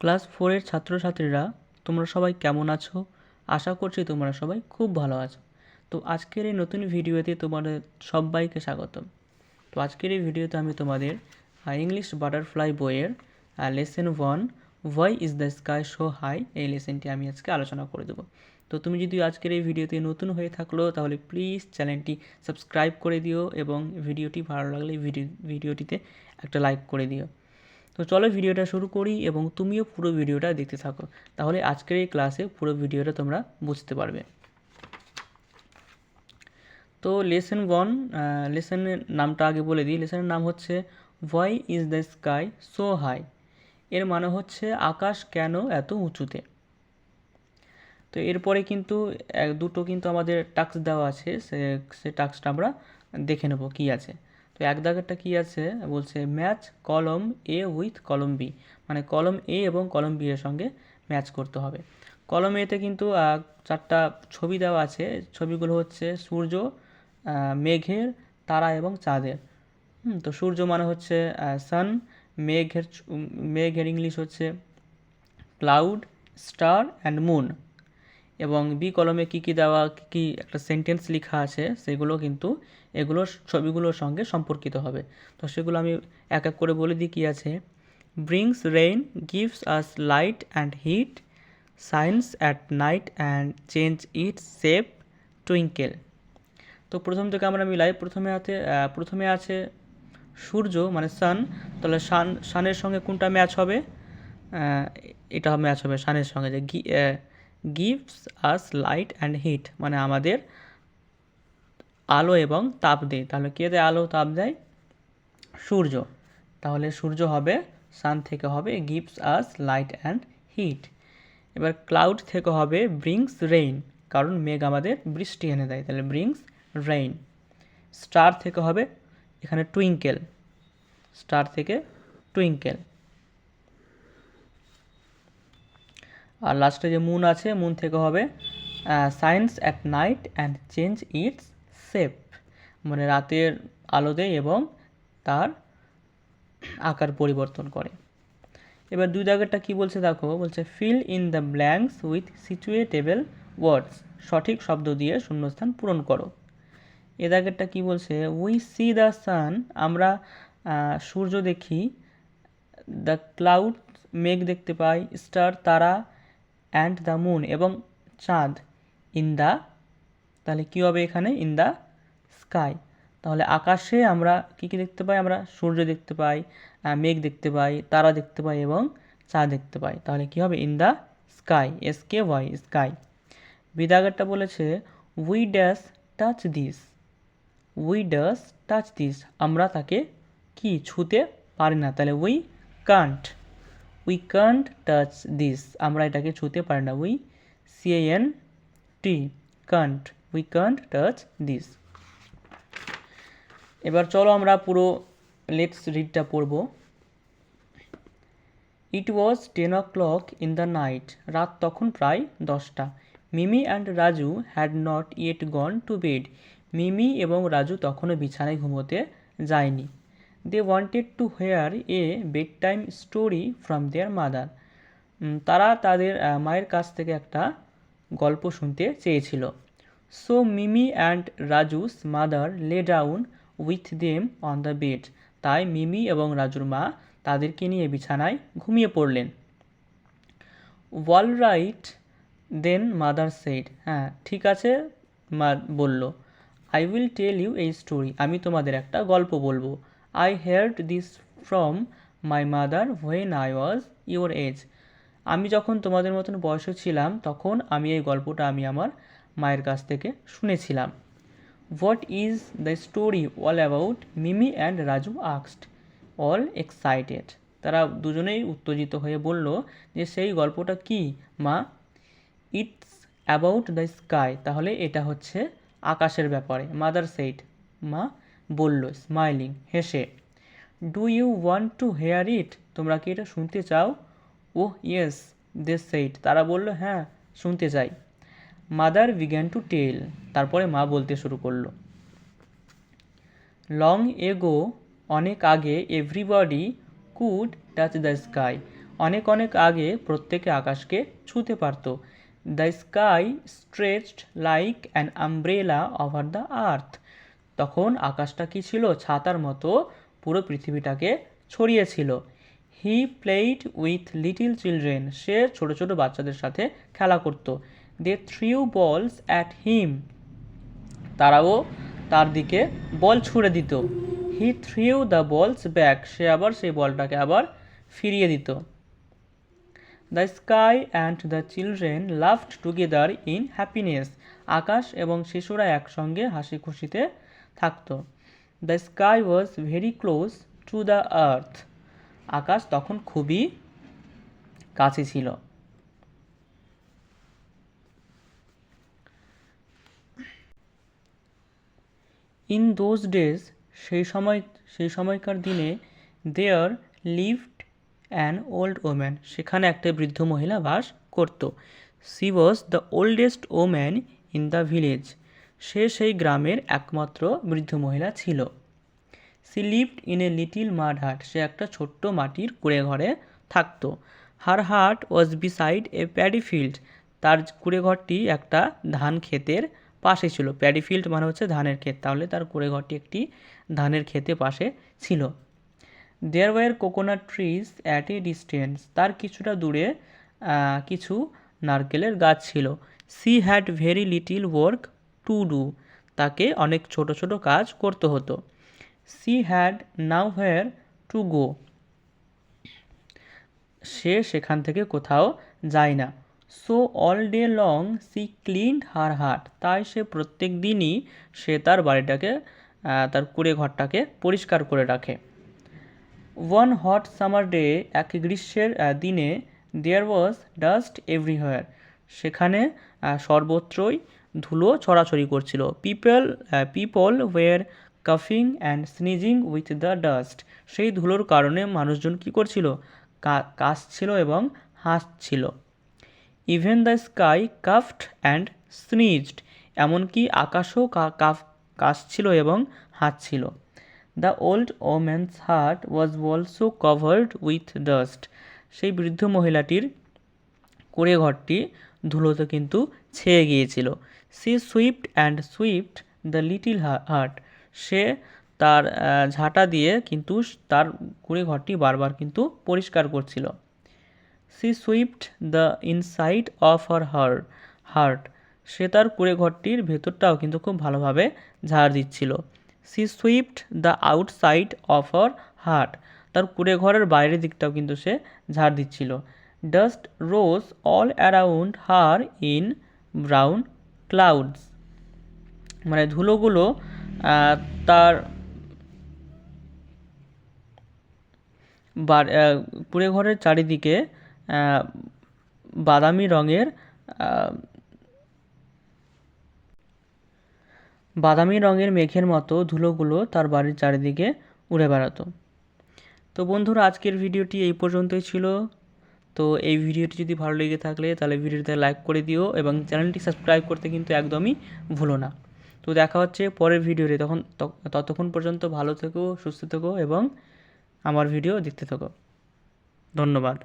Class 4-এর ছাত্রছাত্রীরা তোমরা সবাই কেমন আছো? আশা করছি তোমরা সবাই খুব ভালো আছো। তো আজকের এই নতুন ভিডিওতে তোমাদের সবাইকে স্বাগতম। তো আজকের এই ভিডিওতে আমি তোমাদের ইংলিশ বাটারফ্লাই বইয়ের lesson 1 why is the sky so high এই লেসনটি আমি আজকে আলোচনা করে দেবো। তো তুমি যদি আজকের এই ভিডিওতে নতুন হয়ে থাকলো তাহলে প্লিজ চ্যানেলটি সাবস্ক্রাইব করে দিও এবং ভিডিওটি ভালো লাগলে ভিডিওটিতে একটা লাইক করে দিও। তো চলো ভিডিওটা শুরু করি এবং তুমিও পুরো ভিডিওটা দেখতে থাকো, তাহলে আজকের এই ক্লাসে পুরো ভিডিওটা তোমরা বুঝতে পারবে। তো লেসন 1, লেসনের নামটা আগে বলে দিই। লেসনের নাম হচ্ছে why is the sky so high. এর মানে হচ্ছে আকাশ কেন এত উঁচুতে। তো এরপরে কিন্তু দুটো কিন্তু আমাদের টাস্ক দেওয়া আছে, সে টাস্কটা আমরা দেখে নেব কি আছে। তো এক দাগেরটা কী আছে বলছে ম্যাচ কলম এ উইথ কলম বি, মানে কলম এ এবং কলম বি এর সঙ্গে ম্যাচ করতে হবে। কলম এতে কিন্তু চারটা ছবি দেওয়া আছে। ছবিগুলো হচ্ছে সূর্য, মেঘের, তারা এবং চাঁদের। তো সূর্য মানে হচ্ছে সান, মেঘের ইংলিশ হচ্ছে ক্লাউড, স্টার অ্যান্ড মুন। এবং বি কলমে কী দেওয়া, কী একটা সেন্টেন্স লেখা আছে সেগুলো কিন্তু এগুলো ছবিগুলোর সঙ্গে সম্পর্কিত হবে। তো সেগুলো আমি এক এক করে বলে দিই কী আছে। Brings rain, gives us light and heat, shines at night and change its shape, twinkle. তো প্রথম থেকে আমরা মিলাই। প্রথমে আছে সূর্য মানে সান, তাহলে সানের সঙ্গে কোনটা ম্যাচ হবে? এটা ম্যাচ হবে সানের সঙ্গে, যে gives us light and heat, মানে আমাদের আলো এবং তাপ দেয়। তাহলে কে দেয় আলো তাপ দেয়? সূর্য। তাহলে সূর্য হবে, সান থেকে হবে gives us light and heat. এবার ক্লাউড থেকে হবে ব্রিংস রেইন, কারণ মেঘ আমাদের বৃষ্টি এনে দেয়, তাহলে ব্রিংস রেইন। স্টার থেকে হবে এখানে টুইঙ্কেল, স্টার থেকে টুইঙ্কেল। আর লাস্টে যে মুন আছে, মুন থেকে হবে science at night and change its shape, মানে রাতের আলো দেয় এবং তার আকার পরিবর্তন করে। এবার দুই দাগেরটা কী বলছে দেখো, বলছে fill in the blanks with suitable words, সঠিক শব্দ দিয়ে শূন্যস্থান পূরণ করো। এ দাগেরটা কী বলছে, উই সি দ্য সান, আমরা সূর্য দেখি, দ্য ক্লাউড মেঘ দেখতে পাই, স্টার তারা, অ্যান্ড দ্য মুন এবং চাঁদ, ইন দ্য, তাহলে কী হবে এখানে ইন দ্য স্কাই। তাহলে আকাশে আমরা কী দেখতে পাই? আমরা সূর্য দেখতে পাই, মেঘ দেখতে পাই, তারা দেখতে পাই এবং চাঁদ দেখতে পাই। তাহলে কী হবে in the sky, SKY sky. বিদাগারটা বলেছে we dash touch this, we dash touch this, আমরা তাকে কি ছুঁতে পারি না, তাহলে উই কান্ট টাচ দিস, আমরা এটাকে ছুঁতে পারি না, we CANT can't, we can't touch this. এবার চলো আমরা পুরো লেটস রিডটা পড়ব। It was 10 o'clock in the night, রাত তখন প্রায় 10টা। Mimi and Raju had not yet gone to bed, Mimi এবং রাজু তখনও বিছানায় ঘুমোতে যায়নি। They wanted to hear a bed time story from their mother, তারা তাদের মায়ের কাছ থেকে একটা গল্প শুনতে চেয়েছিল। So Mimi and Raju's mother lay down with them on the bed, তাই মিমি এবং রাজুর মা তাদেরকে নিয়ে বিছানায় ঘুমিয়ে পড়লেন। All right then mother said, হ্যাঁ ঠিক আছে মা বলল। আই উইল টেল ইউ এই স্টোরি, আমি তোমাদের একটা গল্প বলবো। I heard this from my mother when I was your age, আমি যখন তোমাদের মতন বয়সে ছিলাম তখন আমি এই গল্পটা আমি আমার মায়ের কাছ থেকে শুনেছিলাম। What is the story all about, Mimi and Raju asked, all excited, তারা দুজনেই উত্তেজিত হয়ে বলল যে সেই গল্পটা কি মা? ইটস অ্যাবাউট দ্য স্কাই, তাহলে এটা হচ্ছে আকাশের ব্যাপারে। মাদার সেইড, মা বলল, স্মাইলিং হেসে। Do you want to hear it, তোমরা কি এটা শুনতে চাও? ওহ ইয়েস দে সেইড, তারা বলল হ্যাঁ শুনতে চাই। মাদার বিগ্যান টু টেল, তারপরে মা বলতে শুরু করলো। লং এগো, অনেক আগে, everybody could touch the sky, অনেক অনেক আগে প্রত্যেকে আকাশকে ছুঁতে পারত। The sky stretched like an umbrella over the earth. তখন আকাশটা কি ছিল? ছাতার মতো পুরো পৃথিবীটাকে ছড়িয়েছিল। হি প্লেইড উইথ লিটল চিলড্রেন। সে ছোট ছোট বাচ্চাদের সাথে খেলা করত। দে থ্রিউ বলস অ্যাট হিম। তারাও তার দিকে বল ছুঁড়ে দিত। হি থ্রিউ দ্য বলস ব্যাক। সে আবার সেই বলটাকে আবার ফিরিয়ে দিত। The sky and the children loved together in happiness. আকাশ এবং শিশুরা একসঙ্গে হাসি খুশিতে থাকত। The sky was very close to the earth. আকাশ তখন খুবই কাছে ছিল। ইন দোজ ডেজ, সেই সময়কার দিনে, there lived an old woman. সেখানে একটা বৃদ্ধ মহিলা বাস করত। She was the oldest woman in the village. সে সেই গ্রামের একমাত্র বৃদ্ধ মহিলা ছিল। She lived in a little mud hut. সে একটা ছোট্ট মাটির কুঁড়ে ঘরে থাকত। হার হাট ওয়াজ বিসাইড এ প্যাডি ফিল্ড। তার কুঁড়ে ঘরটি একটা ধান ক্ষেতের পাশে ছিল। প্যাডি ফিল্ড মানে হচ্ছে ধানের ক্ষেত, তাহলে তার কুঁড়ে ঘরটি একটি ধানের ক্ষেতের পাশে ছিল। There were coconut trees at a distance. তার কিছুটা দূরে কিছু নারকেলের গাছ ছিল। She had very little work to do. তাকে অনেক ছোট ছোট কাজ করতে হতো। She had nowhere to go. সে সেখান থেকে কোথাও যায় না। So all day long she cleaned her hut. তাই সে প্রত্যেক দিনই সে তার বাড়িটাকে তার কুঁড়ে ঘরটাকে পরিষ্কার করে রাখে। ওয়ান হট সামার ডে, এক গ্রীষ্মের দিনে, দেয়ার ওয়াজ ডাস্ট এভরিহোয়ার। সেখানে সর্বত্রই ধুলো ছড়াছড়ি করছিল। পিপল ওয়ের কাফিং and sneezing with the dust. সেই ধুলোর কারণে মানুষজন কী করছিল? কাশছিল এবং হাসছিল। Even the sky coughed and sneezed. এমনকি আকাশও কাশছিল এবং হাসছিল। The old woman's heart was also covered with dust. সেই বৃদ্ধ মহিলাটির কুঁড়ে ঘরটি ধুলোতে কিন্তু ছেয়ে গিয়েছিল। She swept and swept the little heart. সে তার ঝাঁটা দিয়ে কিন্তু তার কুঁড়ে ঘরটি বারবার কিন্তু পরিষ্কার করছিল। She swept the inside of heart. সে তার কুঁড়ে ঘরটির ভেতরটাও কিন্তু খুব ভালোভাবে ঝাড় দিচ্ছিল। She swept the outside of her heart. তার কুঁড়ে ঘরের বাইরের দিকটাও কিন্তু সে ঝাড় দিচ্ছিল। Dust rose all around her in brown clouds. মানে ধুলোগুলো তার কুঁড়ে ঘরের চারিদিকে বাদামি রঙের মেঘের মতো ধুলোগুলো তার বাড়ির চারিদিকে উড়ে বেড়াতো। তো বন্ধুরা, আজকের ভিডিওটি এই পর্যন্তই ছিল। তো এই ভিডিওটি যদি ভালো লেগে থাকলে তাহলে ভিডিওতে লাইক করে দিও এবং চ্যানেলটি সাবস্ক্রাইব করতে কিন্তু একদমই ভুলো না। তো দেখা হচ্ছে পরের ভিডিওতে। ততক্ষণ পর্যন্ত ভালো থেকো, সুস্থ থেকো এবং আমার ভিডিও দেখতে থাকো। ধন্যবাদ।